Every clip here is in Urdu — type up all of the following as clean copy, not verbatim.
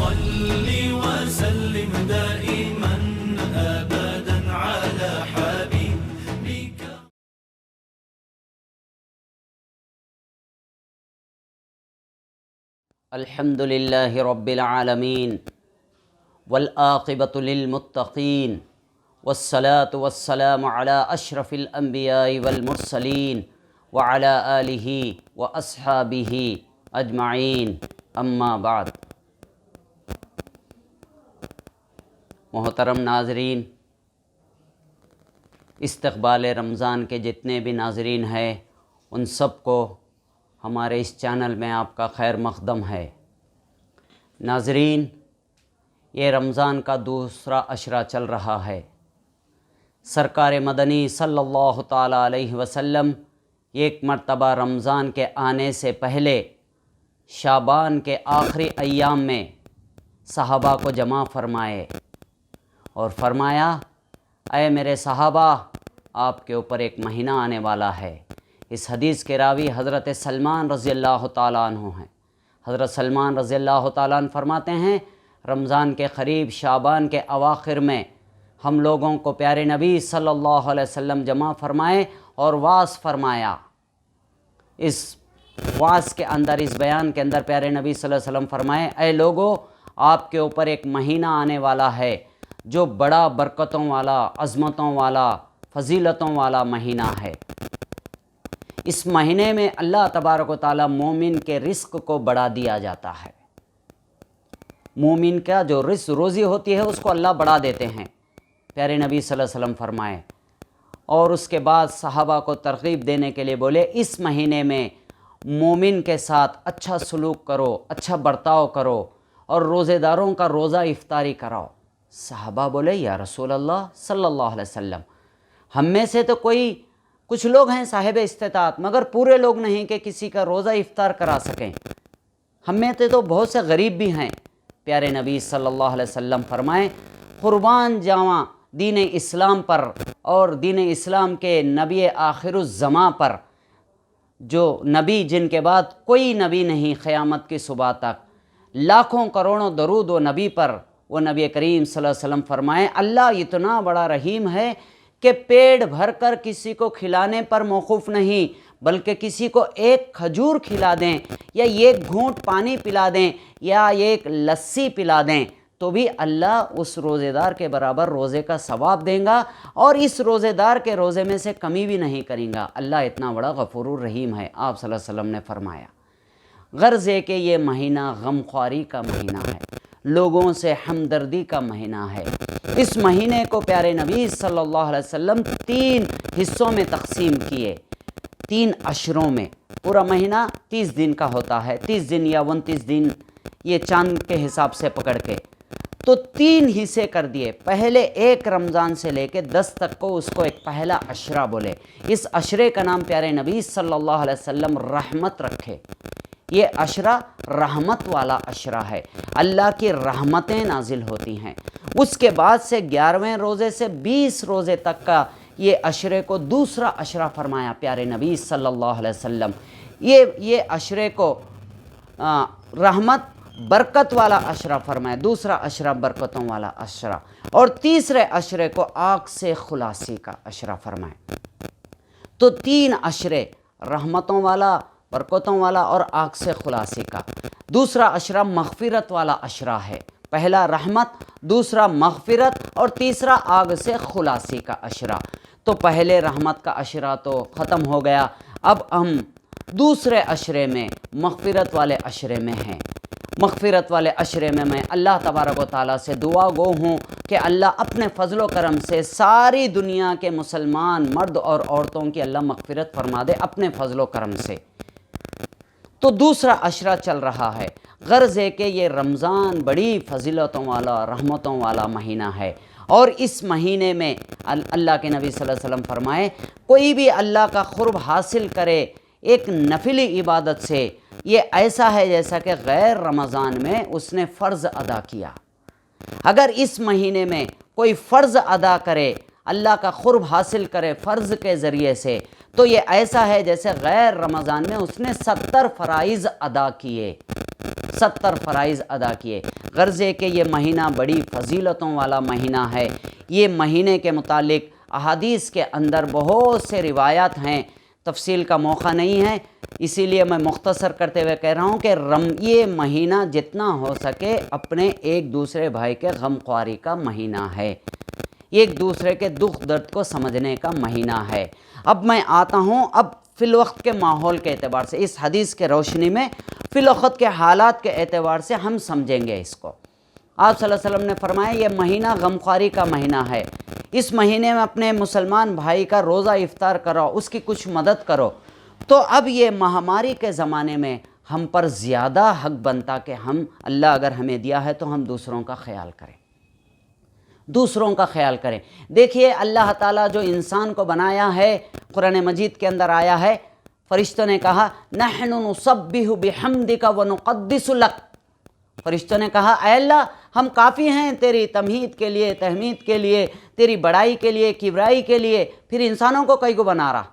صل وسلم دائما أبدا على حبيبك. الحمد لله رب العالمين والعاقبة للمتقين والصلاة والسلام على أشرف الأنبياء والمرسلين وعلى آله وأصحابه أجمعين أما بعد. محترم ناظرین، استقبال رمضان کے جتنے بھی ناظرین ہیں ان سب کو ہمارے اس چینل میں آپ کا خیر مقدم ہے. ناظرین، یہ رمضان کا دوسرا عشرہ چل رہا ہے. سرکار مدنی صلی اللہ تعالیٰ علیہ وسلم ایک مرتبہ رمضان کے آنے سے پہلے شعبان کے آخری ایام میں صحابہ کو جمع فرمائے اور فرمایا، اے میرے صحابہ، آپ کے اوپر ایک مہینہ آنے والا ہے. اس حدیث کے راوی حضرت سلمان رضی اللہ تعالیٰ عنہ ہیں. حضرت سلمان رضی اللہ تعالیٰ عنہ فرماتے ہیں، رمضان کے قریب شعبان کے اواخر میں ہم لوگوں کو پیارے نبی صلی اللہ علیہ وسلم جمع فرمائے اور وعظ فرمایا. اس وعظ کے اندر، اس بیان کے اندر پیارے نبی صلی اللہ علیہ وسلم فرمائے، اے لوگو، آپ کے اوپر ایک مہینہ آنے والا ہے جو بڑا برکتوں والا، عظمتوں والا، فضیلتوں والا مہینہ ہے. اس مہینے میں اللہ تبارک و تعالیٰ مومن کے رزق کو بڑھا دیا جاتا ہے. مومن کا جو رزق روزی ہوتی ہے اس کو اللہ بڑھا دیتے ہیں، پیارے نبی صلی اللہ علیہ وسلم فرمائے. اور اس کے بعد صحابہ کو ترغیب دینے کے لیے بولے، اس مہینے میں مومن کے ساتھ اچھا سلوک کرو، اچھا برتاؤ کرو اور روزے داروں کا روزہ افطاری کراؤ. صحابہ بولے، یا رسول اللہ صلی اللہ علیہ وسلم، ہم میں سے تو کچھ لوگ ہیں صاحب استطاعت، مگر پورے لوگ نہیں کہ کسی کا روزہ افطار کرا سکیں. ہم میں سے تو بہت سے غریب بھی ہیں. پیارے نبی صلی اللہ علیہ وسلم فرمائے، قربان جاواں دین اسلام پر اور دین اسلام کے نبی آخر الزماں پر، جو نبی جن کے بعد کوئی نبی نہیں قیامت کی صبح تک، لاکھوں کروڑوں درود و نبی پر. وہ نبی کریم صلی اللہ علیہ وسلم فرمائے، اللہ اتنا بڑا رحیم ہے کہ پیٹ بھر کر کسی کو کھلانے پر موقوف نہیں، بلکہ کسی کو ایک کھجور کھلا دیں یا ایک گھونٹ پانی پلا دیں یا ایک لسی پلا دیں تو بھی اللہ اس روزے دار کے برابر روزے کا ثواب دیں گا اور اس روزے دار کے روزے میں سے کمی بھی نہیں کریں گا. اللہ اتنا بڑا غفور الرحیم ہے. آپ صلی اللہ علیہ وسلم نے فرمایا. غرض ہے کہ یہ مہینہ غمخواری کا مہینہ ہے، لوگوں سے ہمدردی کا مہینہ ہے. اس مہینے کو پیارے نبی صلی اللہ علیہ وسلم 3 حصوں میں تقسیم کیے، 3 عشروں میں. پورا مہینہ 30 دن کا ہوتا ہے، 30 دن یا 29 دن، یہ چاند کے حساب سے پکڑ کے، تو 3 حصے کر دیے. پہلے 1 رمضان سے لے کے 10 تک کو اس کو ایک پہلا عشرہ بولے. اس عشرے کا نام پیارے نبی صلی اللہ علیہ وسلم رحمت رکھے. یہ عشرہ رحمت والا عشرہ ہے، اللہ کی رحمتیں نازل ہوتی ہیں. اس کے بعد سے 11ویں روزے سے 20 روزے تک کا یہ عشرے کو دوسرا عشرہ فرمایا پیارے نبی صلی اللہ علیہ وسلم. یہ عشرے کو رحمت برکت والا عشرہ فرمایا، دوسرا عشرہ برکتوں والا عشرہ، اور تیسرے عشرے کو آگ سے خلاصی کا عشرہ فرمایا. تو 3 عشرے، رحمتوں والا، برکتوں والا اور آگ سے خلاصی کا. دوسرا عشرہ مغفرت والا عشرہ ہے. پہلا رحمت، دوسرا مغفرت اور تیسرا آگ سے خلاصی کا عشرہ. تو پہلے رحمت کا عشرہ تو ختم ہو گیا، اب ہم دوسرے عشرے میں مغفرت والے عشرے میں ہیں. مغفرت والے عشرے میں اللہ تبارک و تعالیٰ سے دعا گو ہوں کہ اللہ اپنے فضل و کرم سے ساری دنیا کے مسلمان مرد اور عورتوں کی اللہ مغفرت فرما دے اپنے فضل و کرم سے. تو دوسرا عشرہ چل رہا ہے. غرض ہے کہ یہ رمضان بڑی فضیلتوں والا، رحمتوں والا مہینہ ہے، اور اس مہینے میں اللہ کے نبی صلی اللہ علیہ وسلم فرمائے، کوئی بھی اللہ کا قرب حاصل کرے ایک نفلی عبادت سے، یہ ایسا ہے جیسا کہ غیر رمضان میں اس نے فرض ادا کیا. اگر اس مہینے میں کوئی فرض ادا کرے، اللہ کا قرب حاصل کرے فرض کے ذریعے سے، تو یہ ایسا ہے جیسے غیر رمضان میں اس نے 70 فرائض ادا کیے. 70 فرائض ادا کیے۔ غرض ہے کہ یہ مہینہ بڑی فضیلتوں والا مہینہ ہے۔ یہ مہینے کے متعلق احادیث کے اندر بہت سے روایات ہیں، تفصیل کا موقع نہیں ہے، اسی لیے میں مختصر کرتے ہوئے کہہ رہا ہوں کہ یہ مہینہ جتنا ہو سکے اپنے ایک دوسرے بھائی کے غم خواری کا مہینہ ہے، ایک دوسرے کے دکھ درد کو سمجھنے کا مہینہ ہے۔ اب میں آتا ہوں اب فی الوقت کے ماحول کے اعتبار سے، اس حدیث کے روشنی میں فی الوقت کے حالات کے اعتبار سے ہم سمجھیں گے اس کو۔ آپ صلی اللہ علیہ وسلم نے فرمایا یہ مہینہ غمخواری کا مہینہ ہے، اس مہینے میں اپنے مسلمان بھائی کا روزہ افطار کرو، اس کی کچھ مدد کرو۔ تو اب یہ مہاماری کے زمانے میں ہم پر زیادہ حق بنتا کہ ہم، اللہ اگر ہمیں دیا ہے تو ہم دوسروں کا خیال کریں، دوسروں کا خیال کریں۔ دیکھیے اللہ تعالیٰ جو انسان کو بنایا ہے، قرآن مجید کے اندر آیا ہے، فرشتوں نے کہا نحن نسبح بحمدک ونقدس لک، فرشتوں نے کہا اے اللہ ہم کافی ہیں تیری تمہید کے لیے، تحمید کے لیے، تیری بڑائی کے لیے، کبرائی کے لیے، پھر انسانوں کو کئی کو بنا رہا۔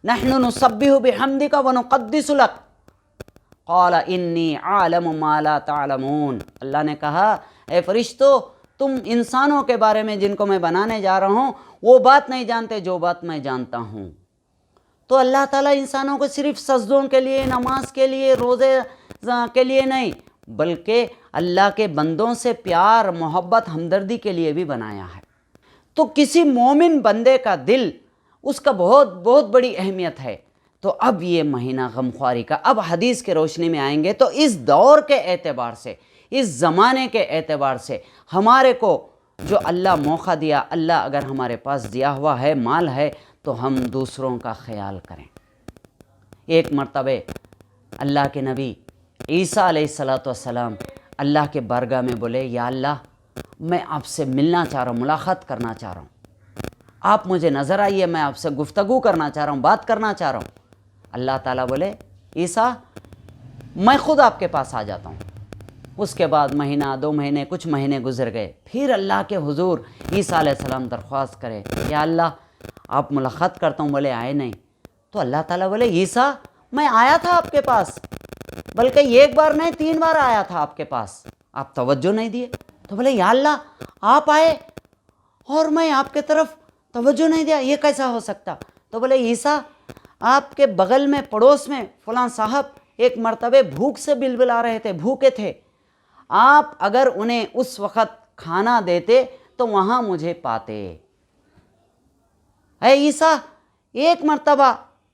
نحن نسبح بحمدک ونقدس لک قال انی اعلم ما لا تعلمون، اللہ نے کہا اے فرشتو تم انسانوں کے بارے میں جن کو میں بنانے جا رہا ہوں وہ بات نہیں جانتے جو بات میں جانتا ہوں۔ تو اللہ تعالیٰ انسانوں کو صرف سجدوں کے لیے، نماز کے لیے، روزے کے لیے نہیں، بلکہ اللہ کے بندوں سے پیار، محبت، ہمدردی کے لیے بھی بنایا ہے۔ تو کسی مومن بندے کا دل، اس کا بہت بہت بڑی اہمیت ہے۔ تو اب یہ مہینہ غمخواری کا، اب حدیث کے روشنی میں آئیں گے تو اس دور کے اعتبار سے، اس زمانے کے اعتبار سے ہمارے کو جو اللہ موقع دیا، اللہ اگر ہمارے پاس دیا ہوا ہے، مال ہے، تو ہم دوسروں کا خیال کریں۔ ایک مرتبہ اللہ کے نبی عیسیٰ علیہ السلام اللہ کے بارگاہ میں بولے یا اللہ میں آپ سے ملنا چاہ رہا ہوں، ملاقات کرنا چاہ رہا ہوں، آپ مجھے نظر آئیے، میں آپ سے گفتگو کرنا چاہ رہا ہوں، بات کرنا چاہ رہا ہوں۔ اللہ تعالیٰ بولے عیسیٰ میں خود آپ کے پاس آ جاتا ہوں۔ اس کے بعد مہینہ، 2 مہینے، کچھ مہینے گزر گئے، پھر اللہ کے حضور عیسیٰ علیہ السلام درخواست کرے یا اللہ آپ ملاقات کرتا ہوں، بولے آئے نہیں۔ تو اللہ تعالیٰ بولے عیسیٰ میں آیا تھا آپ کے پاس، بلکہ ایک بار نہیں 3 بار آیا تھا آپ کے پاس، آپ توجہ نہیں دیے۔ تو بولے یا اللہ آپ آئے اور میں آپ کے طرف توجہ نہیں دیا، یہ کیسا ہو سکتا؟ تو بولے عیسیٰ آپ کے بغل میں، پڑوس میں فلاں صاحب ایک مرتبہ بھوک سے بلبلا رہے تھے، بھوکے تھے، آپ اگر انہیں اس وقت کھانا دیتے تو وہاں مجھے پاتے۔ اے عیسیٰ ایک مرتبہ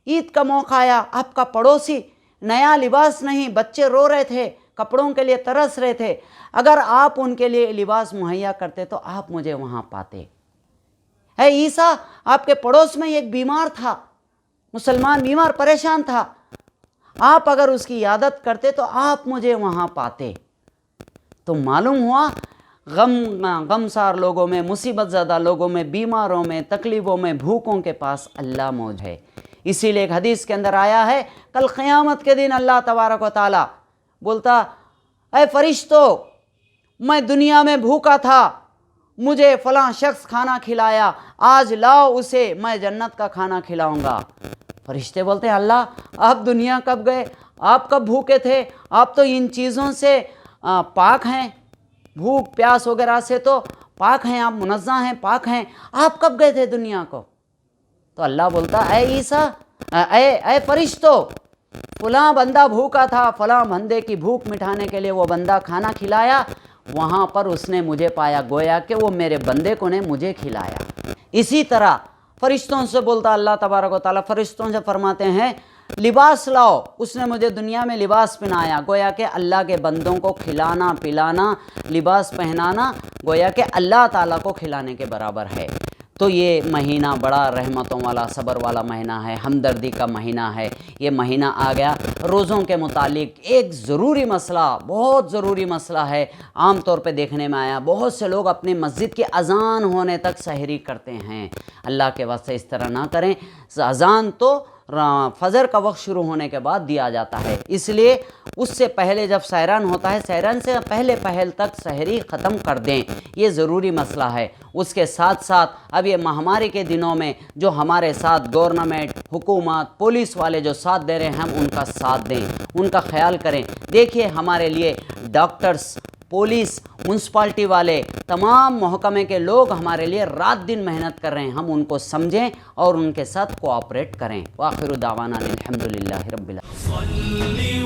عید کا موقع آیا، آپ کا پڑوسی نیا لباس نہیں، بچے رو رہے تھے، کپڑوں کے لیے ترس رہے تھے، اگر آپ ان کے لیے لباس مہیا کرتے تو آپ مجھے وہاں پاتے۔ اے عیسیٰ آپ کے پڑوس میں ایک بیمار تھا، مسلمان بیمار پریشان تھا، آپ اگر اس کی عیادت کرتے تو آپ مجھے وہاں پاتے۔ تو معلوم ہوا غمسار لوگوں میں، مصیبت زدہ لوگوں میں، بیماروں میں، تکلیفوں میں، بھوکوں کے پاس اللہ موجود ہے۔ اسی لیے ایک حدیث کے اندر آیا ہے کل قیامت کے دن اللہ تبارک و تعالی بولتا اے فرشتو میں دنیا میں بھوکا تھا، مجھے فلاں شخص کھانا کھلایا، آج لاؤ اسے، میں جنت کا کھانا کھلاؤں گا۔ فرشتے بولتے ہیں اللہ آپ دنیا کب گئے، آپ کب بھوکے تھے، آپ تو ان چیزوں سے پاک ہیں، بھوک پیاس وغیرہ سے تو پاک ہیں، آپ منزہ ہیں، پاک ہیں، آپ کب گئے تھے دنیا کو؟ تو اللہ بولتا اے عیسیٰ اے فرشتو فلاں بندہ بھوکا تھا، فلاں بندے کی بھوک مٹھانے کے لیے وہ بندہ کھانا کھلایا، وہاں پر اس نے مجھے پایا، گویا کہ وہ میرے بندے کو نے مجھے کھلایا۔ اسی طرح فرشتوں سے بولتا اللہ تبارک و تعالیٰ، فرشتوں سے فرماتے ہیں لباس لاؤ، اس نے مجھے دنیا میں لباس پہنایا، گویا کہ اللہ کے بندوں کو کھلانا پلانا، لباس پہنانا گویا کہ اللہ تعالیٰ کو کھلانے کے برابر ہے۔ تو یہ مہینہ بڑا رحمتوں والا، صبر والا مہینہ ہے، ہمدردی کا مہینہ ہے۔ یہ مہینہ آ گیا، روزوں کے متعلق ایک ضروری مسئلہ، بہت ضروری مسئلہ ہے، عام طور پہ دیکھنے میں آیا بہت سے لوگ اپنی مسجد کی اذان ہونے تک سحری کرتے ہیں۔ اللہ کے واسطے اس طرح نہ کریں، اذان تو فجر کا وقت شروع ہونے کے بعد دیا جاتا ہے، اس لیے اس سے پہلے جب سحران ہوتا ہے، سحران سے پہل تک سحری ختم کر دیں، یہ ضروری مسئلہ ہے۔ اس کے ساتھ ساتھ اب یہ مہاماری کے دنوں میں جو ہمارے ساتھ گورنمنٹ، حکومت، پولیس والے جو ساتھ دے رہے ہیں، ہم ان کا ساتھ دیں، ان کا خیال کریں۔ دیکھیے ہمارے لیے ڈاکٹرز، پولیس، میونسپلٹی والے، تمام محکمے کے لوگ ہمارے لیے رات دن محنت کر رہے ہیں، ہم ان کو سمجھیں اور ان کے ساتھ کوآپریٹ کریں۔ وآخر دعوانا الحمدللہ رب العالمین۔